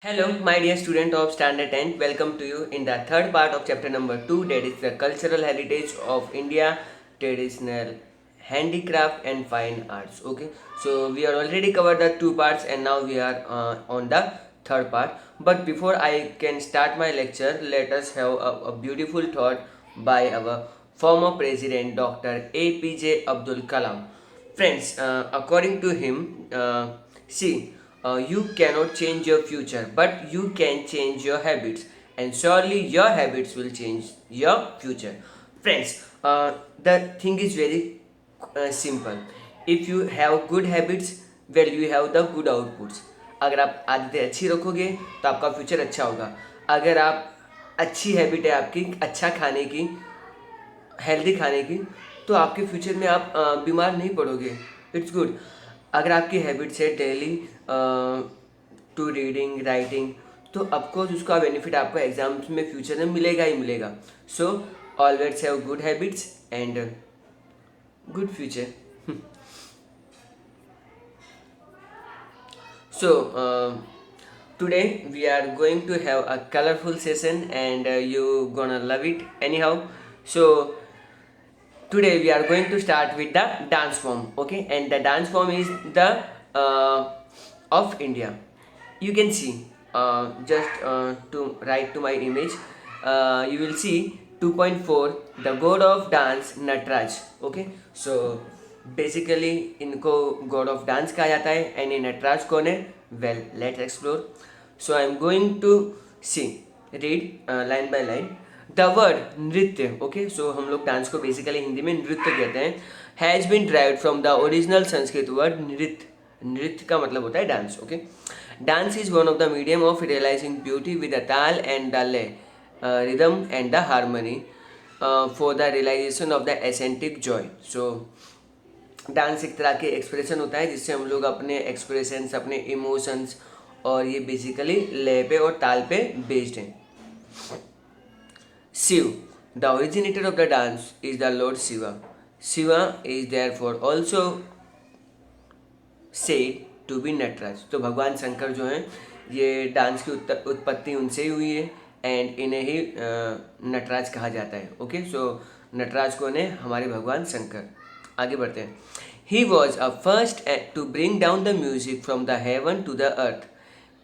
Hello, my dear student of Standard 10. Welcome to you in the third part of chapter number 2, that is the cultural heritage of India, traditional handicraft and fine arts. Okay, so we are already covered the two parts and now we are on the third part. But before I can start my lecture, let us have a beautiful thought by our former president, Dr. APJ Abdul Kalam. Friends, according to him, you cannot change your future, but you can change your habits, and surely your habits will change your future. Friends, the thing is very simple. If you have good habits, well, you have the good outputs. अगर आप आदतें अच्छी रखोगे तो आपका future अच्छा होगा. अगर आप अच्छी हैबिट है आपकी अच्छा खाने की, हेल्दी खाने की, तो आपके फ्यूचर में आप बीमार नहीं पड़ोगे. It's good. अगर आपकी हैबिट्स है डेली टू रीडिंग राइटिंग, तो ऑफकोर्स उसका बेनिफिट आपको एग्जाम्स में फ्यूचर में मिलेगा ही मिलेगा. So always have good habits and good future. So, today we are going to have a colorful session and you gonna love it anyhow. So, today we are going to start with the dance form, okay? And the dance form is the uh, of India. You can see just to write to my image, you will see 2.4, the god of dance Natraj. Okay, so basically इनको god of dance कहा जाता है. and ये नटराज कौन है? Well, let's explore. So I am going to see read line by line. The word नृत्य, okay, सो हम लोग डांस को बेसिकली हिंदी में नृत्य कहते हैं. Has been derived from the original Sanskrit word नृत्य. नृत्य का मतलब होता है dance. Okay, dance is one of the medium of realising beauty with the ताल एंड द ले, rhythm and the harmony for the realisation of the aesthetic joy. So dance एक तरह के एक्सप्रेशन होता है जिससे हम लोग अपने एक्सप्रेशंस, अपने इमोशंस, और ये बेसिकली लय पे और ताल पे बेस्ड हैं. Shiv, the originator of the dance, is the Lord Shiva. Shiva is therefore also said to be Natraj. तो भगवान शंकर जो हैं, ये डांस की उत्पत्ति उनसे ही हुई है एंड इन्हें ही नटराज कहा जाता है. ओके, सो नटराज कौन है? हमारे भगवान शंकर. आगे बढ़ते हैं. He was a first to bring down the music from the heaven to the earth,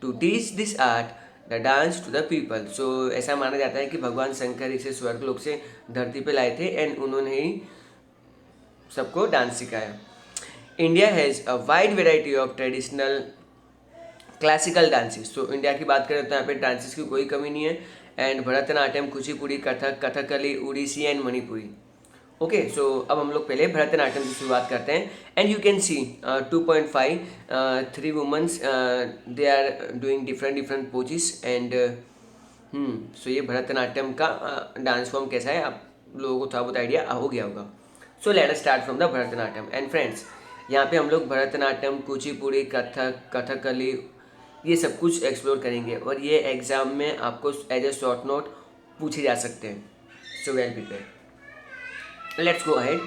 to teach this art the dance to the people. So ऐसा माना जाता है कि भगवान शंकर इसे स्वर्गलोक से धरती पे लाए थे एंड उन्होंने ही सबको डांस सिखाया. India has a wide variety of traditional classical dances. तो इंडिया की बात करें तो यहाँ पे डांसेस की कोई कमी नहीं है. And Bharatanatyam, Kuchipudi, Kathak, Kathakali, Odissi and Manipuri. Okay, so अब हम लोग पहले भरतनाट्यम की शुरुआत करते हैं. And you can see 2.5 3 womens, they are doing different poses and so ये भरतनाट्यम का डांस फॉर्म कैसा है आप लोगों को थोड़ा बहुत आइडिया हो गया होगा. So let us start from the Bharatanatyam. And friends, यहाँ पे हम लोग भरतनाट्यम, कुचिपुड़ी, कथक, कथकली, ये सब कुछ एक्सप्लोर करेंगे और ये एग्जाम में आपको एज ए शॉर्ट नोट पूछे जा सकते हैं. So well prepare. Let's go ahead.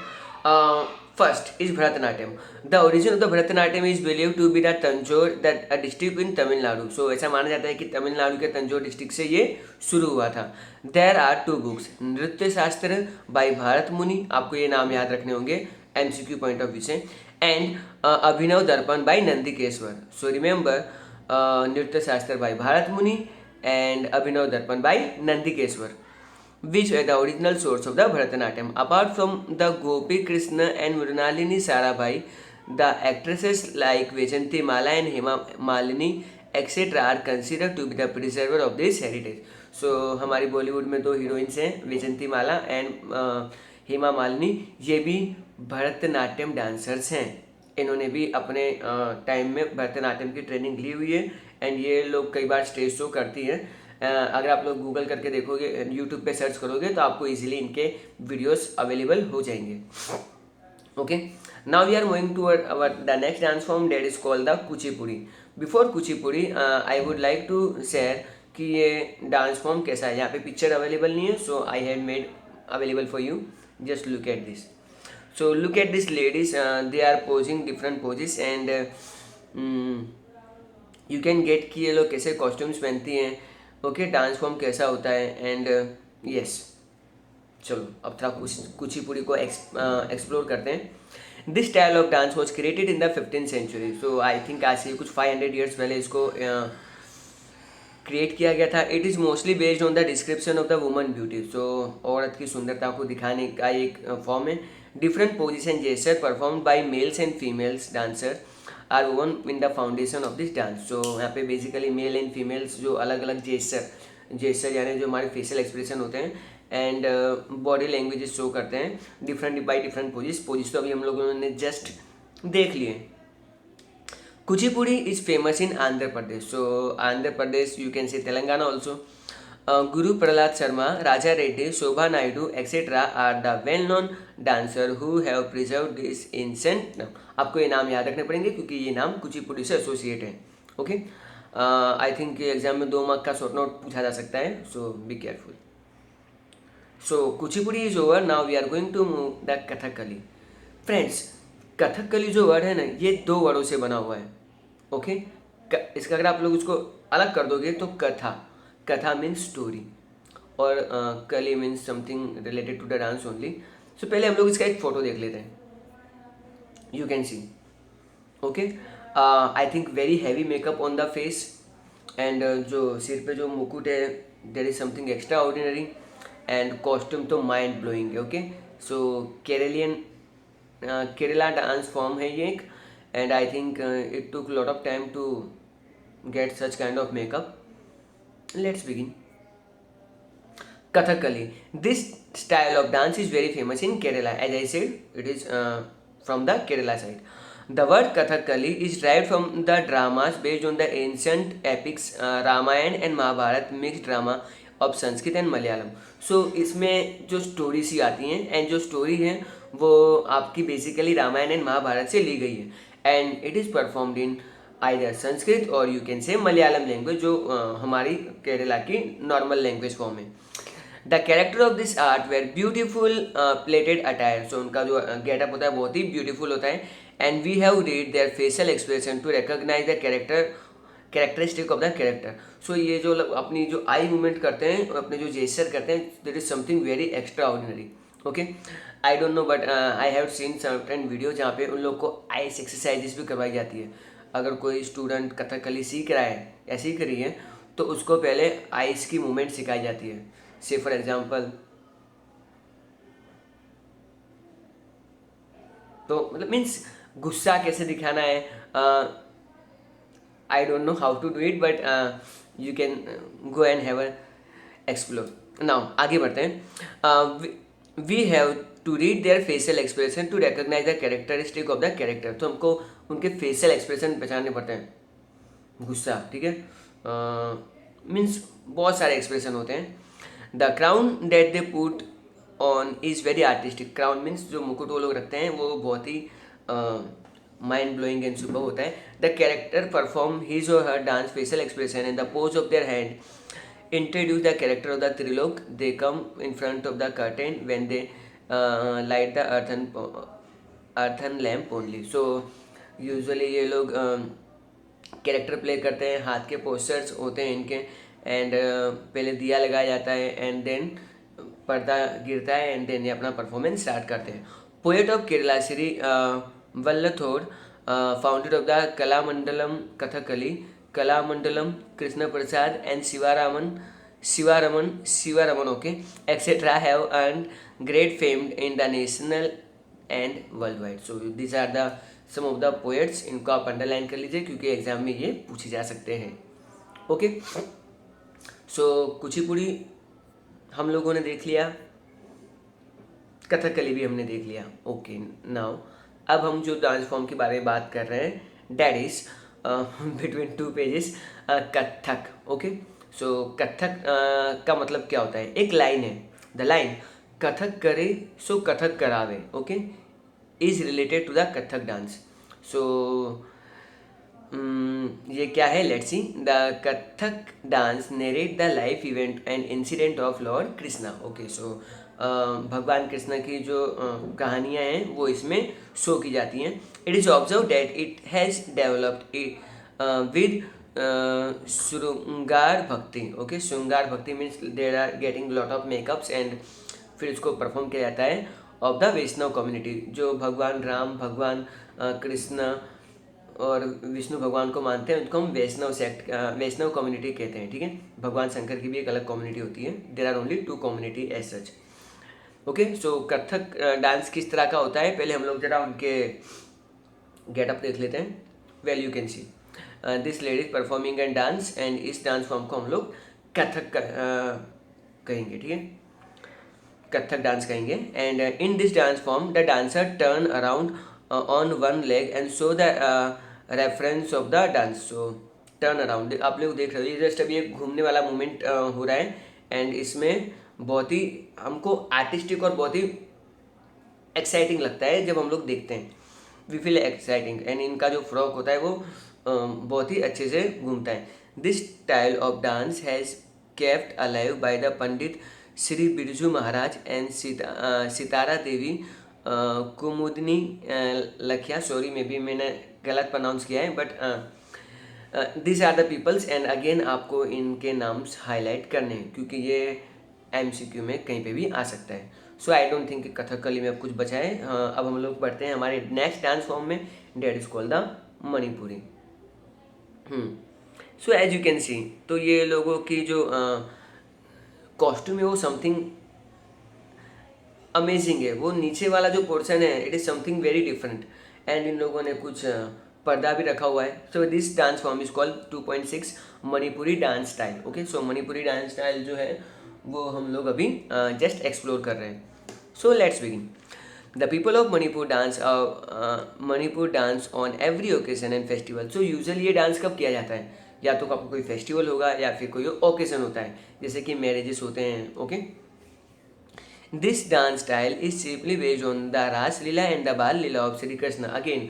First is Bharatanatyam. The origin of the Bharatanatyam is believed to be the Tanjore, that a district in Tamil Nadu. So ऐसा माना जाता है कि तमिलनाडु के तंजौर डिस्ट्रिक्ट से ये शुरू हुआ था. There are two books. नृत्य शास्त्र बाय भारत मुनि, आपको ये नाम याद रखने होंगे MCQ पॉइंट ऑफ व्यू से. And Abhinav Darpan by Nandikeshwar. So remember, नृत्य शास्त्र बाय भारत मुनि and Abhinav Darpan by Nandikeshwar, which were the original source of the Bharatanatyam. Apart from the Gopi Krishna and Mrinalini Sarabhai, the actresses like Vaijayanti Mala and Hema Malini etc. are considered to be the preserver of this heritage. So हमारी बॉलीवुड में दो heroines हैं, वैजयंती माला and Hema Malini. ये भी Bharatanatyam dancers हैं. इन्होंने भी अपने टाइम में भरतनाट्यम की ट्रेनिंग ली हुई है एंड ये लोग कई बार स्टेज शो करती हैं. अगर आप लोग गूगल करके देखोगे, यूट्यूब पे सर्च करोगे तो आपको इजीली इनके वीडियोस अवेलेबल हो जाएंगे. Okay, now we are moving toward our the next dance form, that is called the Kuchipudi. Before Kuchipudi I would like to share कि ये डांस फॉर्म कैसा है. यहाँ पे पिक्चर अवेलेबल नहीं है, so I have made available for you. Just look at this. So look at this ladies, they are posing different poses and you can get कि ये लोग कैसे कॉस्ट्यूम्स पहनती हैं, ओके, डांस फॉर्म कैसा होता है, एंड यस। चलो अब थोड़ा कुचिपुड़ी को एक्सप्लोर करते हैं। This style of dance was created in the 15th century. So I think आज से कुछ 500 ईयर्स पहले इसको क्रिएट किया गया था। It is mostly based on the description of the woman beauty. So औरत की सुंदरता को दिखाने का एक फॉर्म है। Different position gesture perform by males and females dancer are woven in the foundation of this dance. So यहाँ पे बेसिकली मेल एंड फीमेल्स जो अलग अलग जेस्चर यानी जो हमारे फेशियल एक्सप्रेशन होते हैं एंड बॉडी लैंग्वेजेस शो करते हैं डिफरेंट बाई डिफरेंट पोजिस तो अभी हम लोगों ने जस्ट देख लिए। Kuchipudi is famous in Andhra Pradesh. So Andhra Pradesh, you can say Telangana also. Guru Prahlad Sharma, Raja Reddy, Shobha Naidu etcetera are the well known dancer who have preserve this ancient नाम। आपको ये नाम याद रखने पड़ेंगे क्योंकि ये नाम कुचिपुड़ी से एसोसिएट है। ओके, आई थिंक एग्जाम में 2 मार्क का शॉर्ट नोट पूछा जा सकता है, so be careful. So Kuchipudi is over, now we are going to move the Kathakali. Friends, Kathakali जो वर्ड है ना, ये 2 वर्डों से बना हुआ है। ओके, इसका अगर आप लोग इसको अलग कर दोगे तो कथा मीन्स स्टोरी और कली means something related to the dance only. So पहले हम लोग इसका एक फोटो देख लेते हैं। You can see, okay, I think very heavy makeup on the face and जो सिर पे जो मुकुट है there is something extraordinary and costume तो माइंड ब्लोइंग है। Okay, so Kerala dance form है ये एक, and I think it took a lot of time to get such kind of makeup. Let's begin. Kathakali. This style of dance is very famous in Kerala. As I said, it is from the Kerala side. The word Kathakali is derived from the dramas based on the ancient epics Ramayana and Mahabharata, mixed drama of Sanskrit and Malayalam. So इसमें जो story सी आती हैं and जो story है वो आपकी basically Ramayan and Mahabharat से ली गई है and it is performed in either Sanskrit और यू कैन से मलयालम लैंग्वेज जो हमारी केरला की नॉर्मल लैंग्वेज फॉर्म है। The character of this art were beautiful plated attire. So उनका जो गेटअप होता है बहुत ही ब्यूटीफुल होता है and we have read their facial expression to recognise the characteristic of the character. So ये जो अपनी जो आई मूवमेंट करते हैं अपने जो जेस्चर करते हैं there is something very extraordinary. Okay, I don't know but I have seen certain video जहाँ पे उन लोग को आइस एक्सरसाइजेस भी करवाई जाती है। अगर कोई स्टूडेंट कथकली सीख रहा है या सीख रही है तो उसको पहले आइस की मूवमेंट सिखाई जाती है। से फॉर एग्जांपल, तो मतलब मीन्स गुस्सा कैसे दिखाना है, I don't know how to do it but you can go and have a explore. Now आगे बढ़ते हैं। We have to read their facial expression to recognise the characteristic of the character. तो हमको उनके फेशियल एक्सप्रेशन पहचानने पड़ते हैं। गुस्सा, ठीक है, मीन्स बहुत सारे एक्सप्रेशन होते हैं। The crown that they put on is very artistic. Crown means जो मुकुट वो लोग रखते हैं वो बहुत ही माइंड ब्लोइंग एंड सुपर होता है। The character perform his or her dance facial expression and the pose of their hand introduce the character of the Trilok. They come in front of the curtain when they light the earthen lamp only. So usually ये लोग character play करते हैं, हाथ के postures होते हैं इनके and पहले दिया लगाया जाता है एंड देन पर्दा गिरता है एंड देन ये अपना परफॉर्मेंस स्टार्ट करते हैं। Poet of Kerala Shri Vallathol, founder of the Kalamandalam Kathakali, Kalamandalam Krishna Prasad and Sivaraman, okay, etc. have earned great fame in the national and worldwide. So these are the some of the poets. इनको आप underline कर लीजिए क्योंकि एग्जाम में ये पूछे जा सकते हैं। ओके, सो कुचिपुड़ी हम लोगों ने देख लिया, कथकली भी हमने देख लिया। ओके, नाउ अब हम जो डांस फॉर्म के बारे में बात कर रहे हैं that is between 2 pages Kathak. Okay, so Kathak का मतलब क्या होता है? एक लाइन है, द लाइन कथक करे सो कथक करावे, okay, is related to the Kathak dance. So ये क्या है? Let's see. The Kathak dance narrate the life event and incident of Lord Krishna. Okay, so भगवान कृष्ण की जो कहानियाँ हैं वो इसमें शो की जाती हैं। It is observe that it has developed with shringar bhakti. Okay, shringar bhakti means there are getting lot of makeups and फिर उसको परफॉर्म किया जाता है ऑफ द वैष्णव कम्युनिटी, जो भगवान राम, भगवान कृष्ण और विष्णु भगवान को मानते हैं, उनको हम वैष्णव कम्युनिटी कहते हैं। ठीक है, भगवान शंकर की भी एक अलग कम्युनिटी होती है। There are only 2 community as such. Okay, so Kathak dance किस तरह का होता है, पहले हम लोग जरा उनके गेटअप देख लेते हैं। Well you can see this ladies performing and dance, and इस डांस फॉर्म को हम लोग कथक कहेंगे। ठीक है, कथक डांस कहेंगे। And in this dance form the dancer turn around on one leg and show the reference of the dance. So turn around आप लोग देख रहे हो, ये जस्ट अभी एक घूमने वाला मूवमेंट हो रहा है, एंड इसमें बहुत ही हमको आर्टिस्टिक और बहुत ही एक्साइटिंग लगता है जब हम लोग देखते हैं। वी फील एक्साइटिंग, एंड इनका जो फ्रॉक होता है वो बहुत ही अच्छे से घूमता है। This style of dance has kept alive by the Pandit Shri Birju Maharaj and Sitara Devi Kumudini Lakhia. Sorry, may be मैंने गलत प्रोनाउंस किया है, but this are the peoples. And again आपको इनके नाम्स हाईलाइट करने हैं क्योंकि ये MCQ में कहीं पे भी आ सकता है। So I don't think Kathakali में अब कुछ बचा है। अब हम लोग बढ़ते हैं हमारे नेक्स्ट डांस फॉर्म में, that is called the Manipuri. So as you can see, तो ये लोगों की जो कॉस्ट्यूम है वो समथिंग अमेजिंग है। वो नीचे वाला जो पोर्शन है it is something very different, and in लोगों ने कुछ पर्दा भी रखा हुआ है। So this dance form is called 2.6 Manipuri dance style. Okay, so Manipuri dance style जो है वो हम लोग अभी जस्ट एक्सप्लोर कर रहे हैं। So let's begin. The people of Manipur dance on every occasion and festival. So usually ये डांस कब किया जाता है, या तो आपको कोई फेस्टिवल होगा या फिर कोई ओकेजन होता है, जैसे कि मैरिजेस होते हैं। Okay, this dance style is चिपली based on the रास लीला एंड द बाल लीला ऑफ श्री कृष्ण। अगेन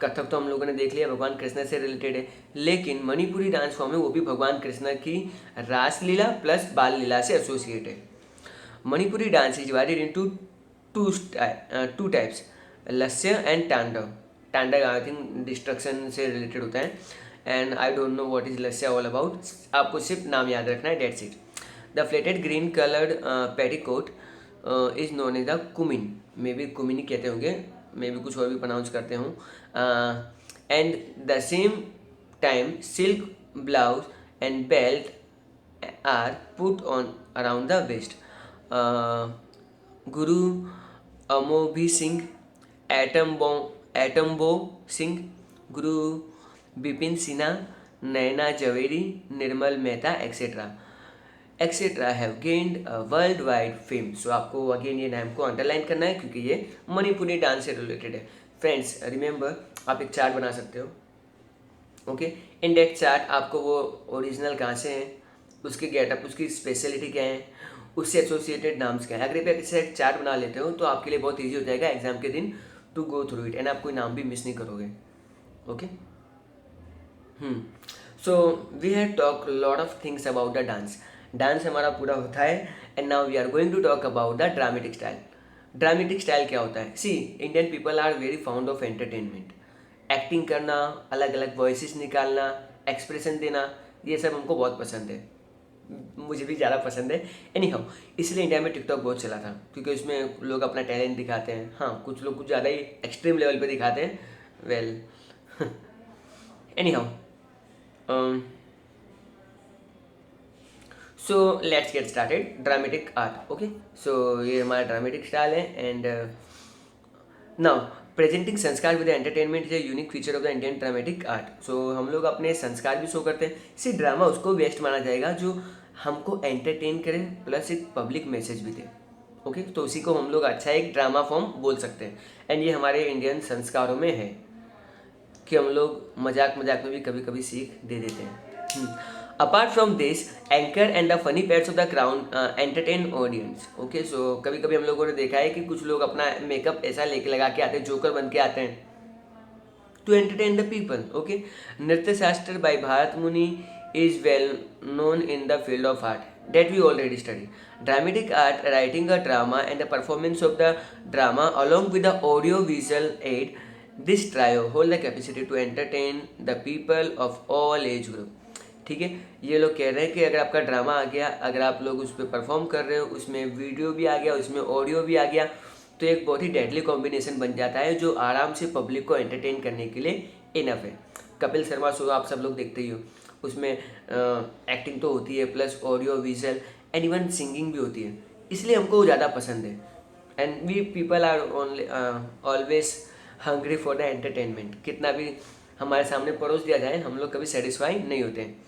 कथक तो हम लोगों ने देख लिया, भगवान कृष्ण से रिलेटेड है, लेकिन मणिपुरी डांस फॉर्म है वो भी भगवान कृष्ण की रास लीला प्लस बाल लीला से एसोसिएट है। Manipuri dance is divided into two types, Lasya and Tandav. Tandav I think destruction से रिलेटेड होता है, and I don't know what is Lasya all about, आपको सिर्फ नाम याद रखना है, that's it. The pleated green coloured petticoat is known as the Kumin, may be Kumini कहते होंगे, मे बी कुछ और भी प्रोनाउंस करते हूँ। And the same time silk blouse and belt are put on around the waist. Guru Amobi Singh, Atombo Singh, Guru Bipin Sinha, Naina Jhaveri, Nirmal Mehta etcetera have gained world wide fame. So आपको again ये नाम को अंडरलाइन करना है क्योंकि ये मणिपुरी डांस से रिलेटेड है। फ्रेंड्स रिमेंबर, आप एक चार्ट बना सकते हो। ओके, इन डेट चार्ट आपको वो ओरिजिनल कहाँ से है, उसके गेटअप, उसकी स्पेशलिटी क्या है, उससे एसोसिएटेड नाम्स क्या है। अगर आप इसे एक चार्ट बना लेते हो तो आपके लिए बहुत ईजी हो जाएगा एग्जाम के दिन to go through it, and आप कोई नाम भी मिस नहीं करोगे। Okay, so we have talk lot of things about the dance. Dance हमारा पूरा होता है, and now we are going to talk about the dramatic style. Dramatic style क्या होता है? See, Indian people are very found of entertainment. Acting करना, अलग अलग वॉइसेस निकालना, एक्सप्रेशन देना, ये सब हमको बहुत पसंद है, मुझे भी ज़्यादा पसंद है। एनी हाउ, इसलिए इंडिया में टिकटॉक बहुत चला था क्योंकि उसमें लोग अपना टैलेंट दिखाते हैं। हाँ, कुछ लोग कुछ ज़्यादा ही एक्सट्रीम लेवल पे दिखाते हैं। Well anyhow, so let's get started. Dramatic art. Okay, so ये हमारा ड्रामेटिक स्टाइल है, and now presenting sanskar with entertainment is a unique feature of the Indian dramatic art. So हम लोग अपने संस्कार भी शो करते हैं। सी, ड्रामा उसको बेस्ट माना जाएगा जो हमको एंटरटेन करे प्लस एक पब्लिक मैसेज भी दे। ओके, तो उसी को हम लोग अच्छा एक ड्रामा फॉर्म बोल सकते हैं, एंड ये हमारे इंडियन संस्कारों में है कि हम लोग मजाक मजाक में भी कभी कभी सीख दे देते हैं। Apart from this, anchor and the funny parts of the crown entertain audience. Okay, so कभी कभी हम लोगों ने देखा है कि कुछ लोग अपना मेकअप ऐसा लेके लगा के आते हैं, जोकर बन के आते हैं to entertain the people. Okay, Nritya Shastra by Bharat Muni is well known in the field of art that we already studied. Dramatic art, writing a drama and the performance of the drama along with the audio visual aid this trio hold the capacity to entertain the people of all age group. ठीक है, ये लोग कह रहे हैं कि अगर आपका ड्रामा आ गया, अगर आप लोग उस पर परफॉर्म कर रहे हो, उसमें वीडियो भी आ गया, उसमें ऑडियो भी आ गया, तो एक बहुत ही डेडली कॉम्बिनेशन बन जाता है जो आराम से पब्लिक को एंटरटेन करने के लिए इनफ है। कपिल शर्मा शो आप सब लोग देखते ही हो, उसमें एक्टिंग तो होती है, plus audio visual and even singing भी होती है, इसलिए हमको ज़्यादा पसंद है। And we people are only always hungry for the entertainment. कितना भी हमारे सामने परोस दिया जाए, हम लोग कभी सेटिस्फाई नहीं होते हैं।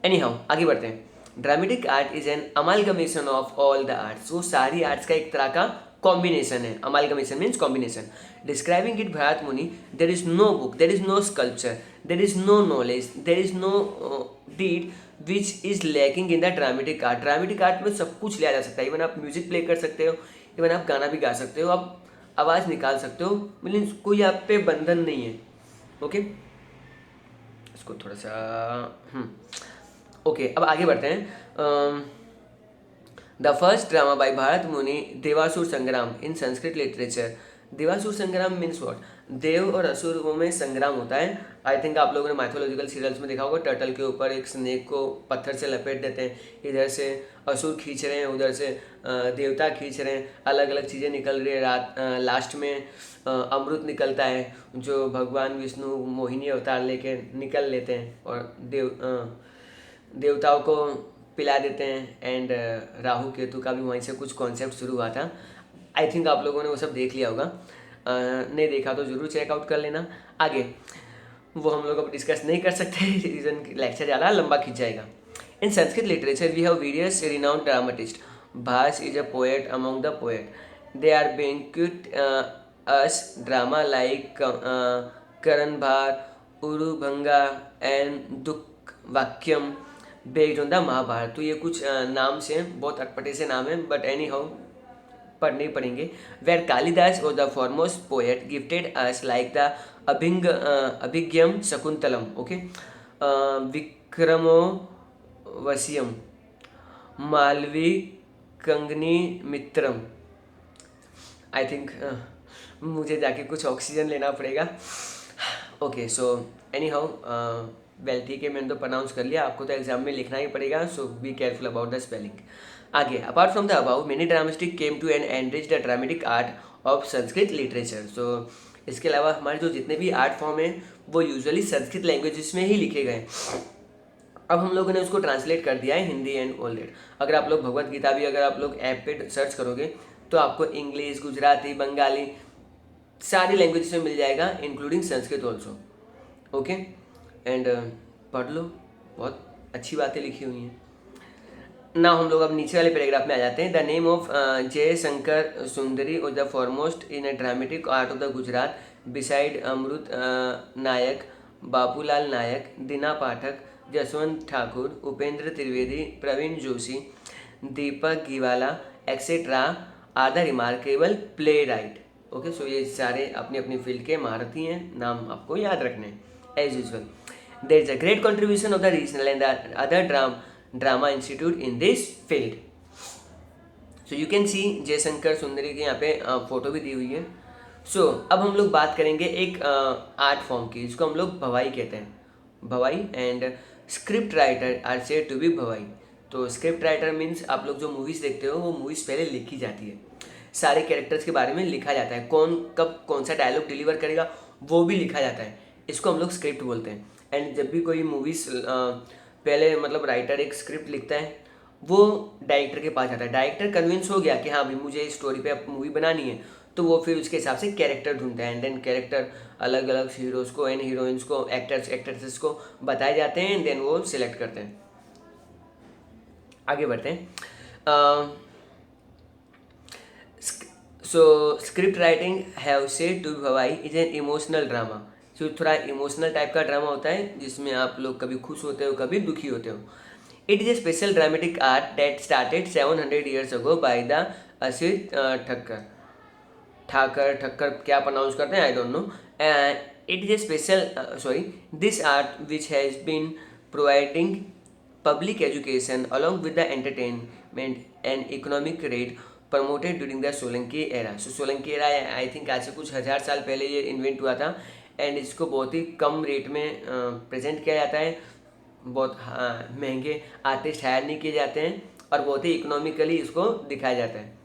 एनी हाउ, आगे बढ़ते हैं। Dramatic art is an amalgamation of all the arts. वो सारी आर्ट्स का एक तरह का कॉम्बिनेशन है। Amalgamation means combination. Describing it Bharat Muni, there is no book, there is no sculpture, there is no knowledge, there is no deed which is lacking in the dramatic art. Dramatic art में सब कुछ लिया जा सकता है। Even आप music play कर सकते हो, इवन आप गाना भी गा सकते हो, आप आवाज़ निकाल सकते हो, मीन्स कोई आप पे बंधन नहीं है। ओके, इसको थोड़ा सा ओके, अब आगे बढ़ते हैं। The first drama by Bharat Muni, Devasur संग्राम इन संस्कृत लिटरेचर। देवासुर संग्राम मीन्स व्हाट? देव और असुरों में संग्राम होता है। आई थिंक आप लोगों ने माइथोलॉजिकल सीरियल्स में देखा होगा, टर्टल के ऊपर एक स्नेक को पत्थर से लपेट देते हैं, इधर से असुर खींच रहे हैं, उधर से देवता खींच रहे हैं, अलग अलग चीज़ें निकल रही है। लास्ट में अमृत निकलता है जो भगवान विष्णु मोहिनी अवतार लेके निकल लेते हैं और देवताओं को पिला देते हैं। एंड राहु केतु का भी वहीं से कुछ कॉन्सेप्ट शुरू हुआ था। आई थिंक आप लोगों ने वो सब देख लिया होगा, नहीं देखा तो ज़रूर चेकआउट कर लेना। आगे वो हम लोग अब डिस्कस नहीं कर सकते, रीज़न लेक्चर ज़्यादा लंबा खींच जाएगा। In Sanskrit literature we have various renowned dramatist. Bhasa is a poet among the poet. They are banquet us drama like Karnabhar, Urubhanga and दुख वाक्यम बेस्ड ऑन द महाभारत। तो ये कुछ नाम से बहुत अटपटे से नाम है, बट एनी हाउ पढ़ने ही पड़ेंगे। Where Kalidas are the foremost poet gifted us like the Abhijnanam Shakuntalam. Okay, Vikramorvashiyam, Malavikagnimitram. I think मुझे जाके कुछ ऑक्सीजन लेना पड़ेगा। Okay, so any how well, ठीक है, मैंने तो प्रोनाउंस कर लिया, आपको तो एग्जाम में लिखना ही पड़ेगा, so be careful about the spelling. आगे, apart from the above many dramatic came to an enrich the dramatic art of Sanskrit literature. So इसके अलावा हमारे जो जितने भी आर्ट फॉर्म हैं वो यूजुअली संस्कृत लैंग्वेजेस में ही लिखे गए। अब हम लोगों ने उसको ट्रांसलेट कर दिया है हिंदी एंड ओल्ड। अगर आप लोग भगवत गीता भी अगर आप लोग ऐप पे सर्च करोगे तो आपको इंग्लिश, गुजराती, बंगाली सारी लैंग्वेजेस में मिल जाएगा, including Sanskrit also. Okay, and पढ़ लो, बहुत अच्छी बातें लिखी हुई हैं ना। हम लोग अब नीचे वाले पैराग्राफ में आ जाते हैं। द नेम ऑफ जय Shankar Sundari are the foremost in a dramatic art of the Gujarat beside Amrit Nayak, Babulal Nayak, Dina Pathak, Jaswant Thakur, Upendra Trivedi, Pravin Joshi, Deepak Gheewala etcetera are the remarkable playwright. Okay, so ये सारे अपनी अपनी फील्ड के महारथी हैं, नाम आपको याद रखने हैं as usual. There is a great contribution of the regional and the other drama institute in this field. So you can see Jaishankar Sundari की यहाँ पे फोटो भी दी हुई है। सो अब हम लोग बात करेंगे एक आर्ट फॉर्म की, जिसको हम लोग भवाई कहते हैं। Bhavai and script writer are said to be Bhavai. तो स्क्रिप्ट राइटर मीन्स आप लोग जो मूवीज़ देखते हो वो मूवीज़ पहले लिखी जाती है, सारे कैरेक्टर्स के बारे में लिखा जाता है, कौन कब कौन सा डायलॉग डिलीवर करेगा वो भी लिखा जाता है, इसको हम लोग स्क्रिप्ट बोलते हैं। एंड जब भी कोई मूवीज़ पहले मतलब राइटर एक स्क्रिप्ट लिखता है, वो डायरेक्टर के पास जाता है, डायरेक्टर कन्विंस हो गया कि हाँ भाई मुझे इस स्टोरी पे मूवी बनानी है, तो वो फिर उसके हिसाब से कैरेक्टर ढूंढता है। एंड देन कैरेक्टर अलग अलग हीरोज़ को एंड हीरोइंस को, एक्टर्स एक्ट्रेसेस को बताए जाते हैं, एंड देन वो सिलेक्ट करते हैं। आगे बढ़ते हैं। So script writing have said to Bhavai is an emotional drama. जो थोड़ा इमोशनल टाइप का ड्रामा होता है, जिसमें आप लोग कभी खुश होते हो कभी दुखी होते हो। It is a special dramatic art that started 700 years ago by the Asit Thakkar क्या प्रोनाउंस करते हैं, I don't know. It is a special this art which has been providing public education along with the entertainment and economic rate promoted during the Solanki era. So Solanki era I think आज से कुछ 1000 साल पहले ये invent हुआ था and इसको बहुत ही कम रेट में प्रेजेंट किया जाता है। बहुत महंगे आर्टिस्ट हायर नहीं किए जाते हैं और बहुत ही इकोनॉमिकली इसको दिखाया जाता है।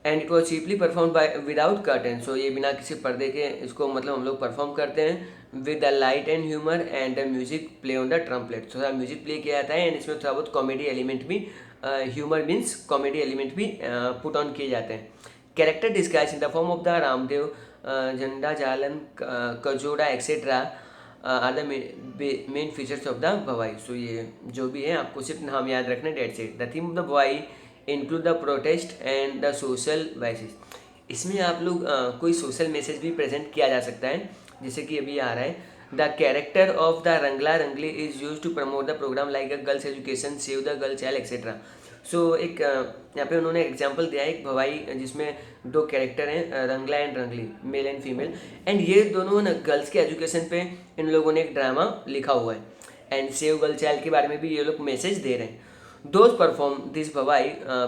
And it was cheaply perform by without curtain. So ये बिना किसी पर्दे के इसको मतलब हम लोग परफॉर्म करते हैं with the light and humour and the music play on the trumpet. थोड़ा म्यूजिक प्ले किया जाता है एंड इसमें थोड़ा बहुत कॉमेडी एलिमेंट भी ह्यूमर मीन्स कॉमेडी एलिमेंट भी पुट ऑन किए जाते हैं। Character disguise in the form of the Ramdev, Jhanda Jalan, Kajoda etcetera are the main features of the Bhavai. So ये जो भी है आपको सिर्फ नाम याद रखना, that's it. The theme of the Bhavai include the protest and the social vices. इसमें आप लोग कोई सोशल मैसेज भी प्रेजेंट किया जा सकता है, जैसे कि अभी आ रहा है the character of the Rangla Rangli is use to promote the programme like a girls education, save the girl child etcetera. So एक यहाँ पे उन्होंने एग्जाम्पल दिया है एक भवाई जिसमें 2 कैरेक्टर हैं रंगला एंड रंगली, मेल एंड फीमेल, एंड ये दोनों ना गर्ल्स के एजुकेशन पे इन लोगों ने एक ड्रामा लिखा हुआ है एंड सेव गर्ल चाइल्ड के बारे में भी ये लोग मैसेज दे रहे हैं। Those perform this Bhavai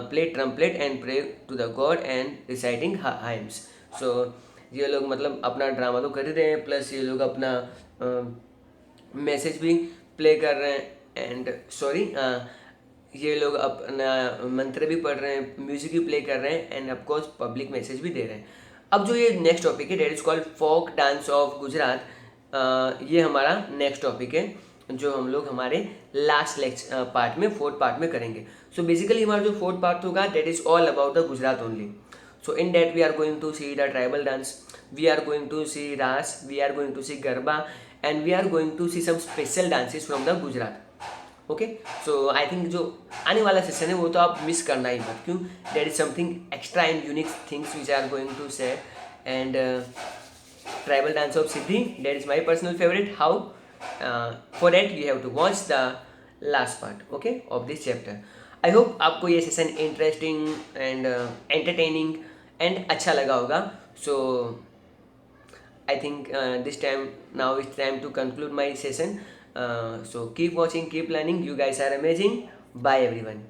play trumpet and pray to the god and reciting hymns. So ये लोग मतलब अपना ड्रामा तो कर ही रहे हैं प्लस ये लोग अपना मैसेज भी प्ले कर रहे हैं एंड ये लोग अपना मंत्र भी पढ़ रहे हैं, म्यूजिक भी प्ले कर रहे हैं एंड ऑफकोर्स पब्लिक मैसेज भी दे रहे हैं। अब जो ये नेक्स्ट टॉपिक है that is called folk dance of Gujarat, ये हमारा नेक्स्ट टॉपिक है जो हम लोग हमारे लास्ट पार्ट में 4th पार्ट में करेंगे। सो बेसिकली हमारा जो 4th पार्ट होगा that is all about the Gujarat only. So in that we are going to see the tribal dance, we are going to see Raas, we are going to see Garba and we are going to see some special dances from the Gujarat. Okay, so I think जो आने वाला session है वो तो आप miss करना ही मत, क्यों there is something extra and unique things which are going to say and tribal dance of Siddi that is my personal favourite. How for that you have to watch the last part okay of this chapter. I hope आपको ये session interesting and entertaining and अच्छा लगा होगा। So I think this time now it's time to conclude my session. So keep watching, keep learning, you guys are amazing. Bye everyone.